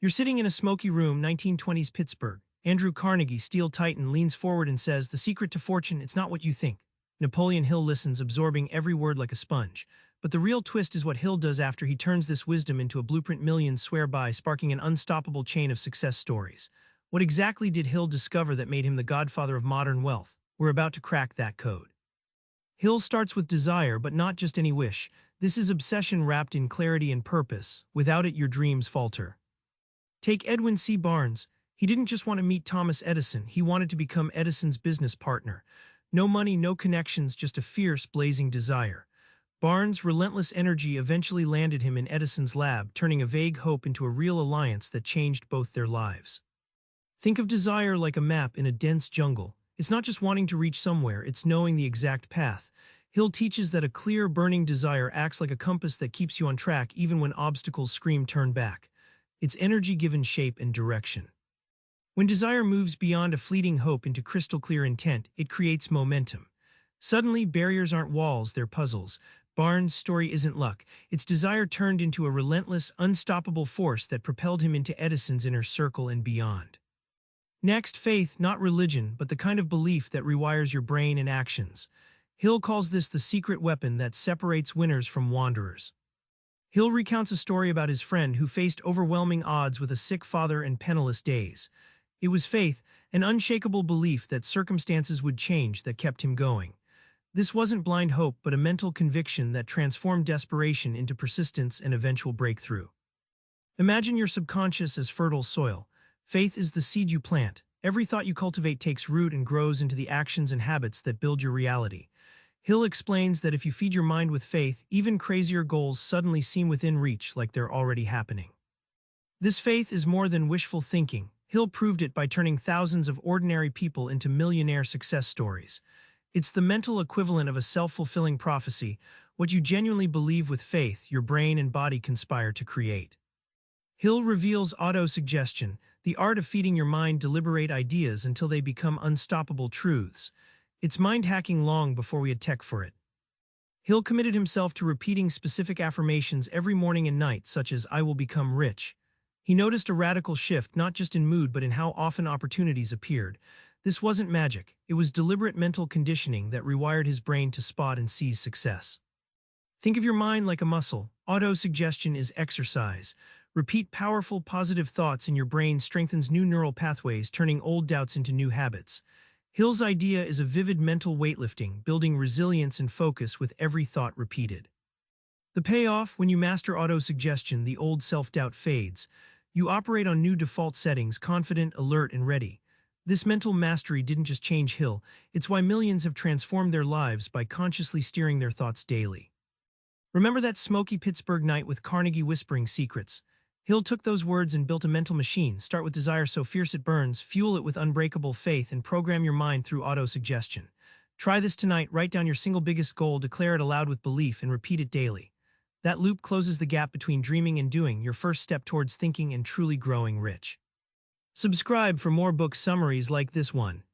You're sitting in a smoky room, 1920s Pittsburgh. Andrew Carnegie, steel titan, leans forward and says, "The secret to fortune, it's not what you think." Napoleon Hill listens, absorbing every word like a sponge. But the real twist is what Hill does after he turns this wisdom into a blueprint millions swear by, sparking an unstoppable chain of success stories. What exactly did Hill discover that made him the godfather of modern wealth? We're about to crack that code. Hill starts with desire, but not just any wish. This is obsession wrapped in clarity and purpose. Without it, your dreams falter. Take Edwin C. Barnes. He didn't just want to meet Thomas Edison, he wanted to become Edison's business partner. No money, no connections, just a fierce, blazing desire. Barnes' relentless energy eventually landed him in Edison's lab, turning a vague hope into a real alliance that changed both their lives. Think of desire like a map in a dense jungle. It's not just wanting to reach somewhere, it's knowing the exact path. Hill teaches that a clear, burning desire acts like a compass that keeps you on track even when obstacles scream turn back. It's energy given shape and direction. When desire moves beyond a fleeting hope into crystal clear intent, it creates momentum. Suddenly, barriers aren't walls, they're puzzles. Barnes' story isn't luck. It's desire turned into a relentless, unstoppable force that propelled him into Edison's inner circle and beyond. Next, faith, not religion, but the kind of belief that rewires your brain and actions. Hill calls this the secret weapon that separates winners from wanderers. Hill recounts a story about his friend who faced overwhelming odds with a sick father and penniless days. It was faith, an unshakable belief that circumstances would change, that kept him going. This wasn't blind hope, but a mental conviction that transformed desperation into persistence and eventual breakthrough. Imagine your subconscious as fertile soil. Faith is the seed you plant. Every thought you cultivate takes root and grows into the actions and habits that build your reality. Hill explains that if you feed your mind with faith, even crazier goals suddenly seem within reach, like they're already happening. This faith is more than wishful thinking. Hill proved it by turning thousands of ordinary people into millionaire success stories. It's the mental equivalent of a self-fulfilling prophecy. What you genuinely believe with faith, your brain and body conspire to create. Hill reveals autosuggestion, the art of feeding your mind deliberate ideas until they become unstoppable truths. It's mind-hacking long before we had tech for it. Hill committed himself to repeating specific affirmations every morning and night, such as, "I will become rich." He noticed a radical shift not just in mood but in how often opportunities appeared. This wasn't magic, it was deliberate mental conditioning that rewired his brain to spot and seize success. Think of your mind like a muscle. Autosuggestion is exercise. Repeat powerful, positive thoughts and your brain strengthens new neural pathways, turning old doubts into new habits. Hill's idea is a vivid mental weightlifting, building resilience and focus with every thought repeated. The payoff: when you master autosuggestion, the old self-doubt fades. You operate on new default settings, confident, alert, and ready. This mental mastery didn't just change Hill, it's why millions have transformed their lives by consciously steering their thoughts daily. Remember that smoky Pittsburgh night with Carnegie whispering secrets? Hill took those words and built a mental machine. Start with desire so fierce it burns, fuel it with unbreakable faith, and program your mind through autosuggestion. Try this tonight. Write down your single biggest goal, declare it aloud with belief, and repeat it daily. That loop closes the gap between dreaming and doing, your first step towards thinking and truly growing rich. Subscribe for more book summaries like this one.